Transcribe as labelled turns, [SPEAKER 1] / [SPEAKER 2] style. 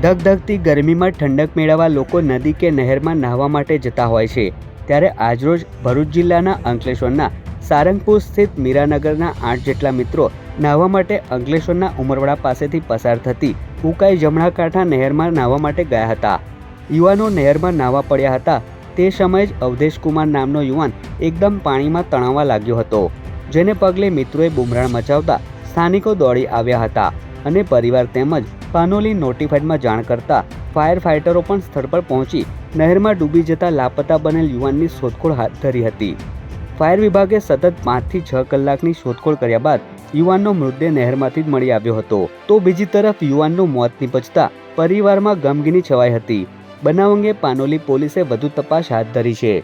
[SPEAKER 1] ધગધગતી ગરમીમાં ઠંડક મેળવવા લોકો નદી કે નહેરમાં નહાવા માટે જતા હોય છે। ત્યારે આજરોજ ભરૂચ જિલ્લાના અંકલેશ્વરના સારંગપુર સ્થિત મીરાનગરના 8 જેટલા મિત્રો નહાવા માટે અંકલેશ્વરના ઉમરવાડા પાસેથી પસાર થતી ઉકાઈ જમણા કાંઠા નહેરમાં નહાવા માટે ગયા હતા। યુવાનો નહેરમાં નહાવા પડ્યા હતા। તે સમયે જ અવધેશ કુમાર નામનો યુવાન એકદમ પાણીમાં તણાવા લાગ્યો હતો, જેને પગલે મિત્રોએ બુમરાણ મચાવતા સ્થાનિકો દોડી આવ્યા હતા અને પરિવાર તેમજ પાનોલી નોટિફાઈડમાં જાણ કરતા ફાયર ફાઇટરો પણ સ્થળ પર પહોંચી નહેરમાં ડૂબી જતા લાપતા બનેલ યુવાનની શોધખોળ હાથ ધરી હતી। ફાયર વિભાગે સતત 5 થી 6 કલાકની શોધખોળ કર્યા બાદ યુવાનનો મૃતદેહ નહેરમાંથી જ મળી આવ્યો હતો। તો બીજી તરફ યુવાનનું મોત નીપજતા પરિવારમાં ગમગીની છવાઈ હતી। બનાવ અંગે પાનોલી પોલીસે વધુ તપાસ હાથ ધરી છે।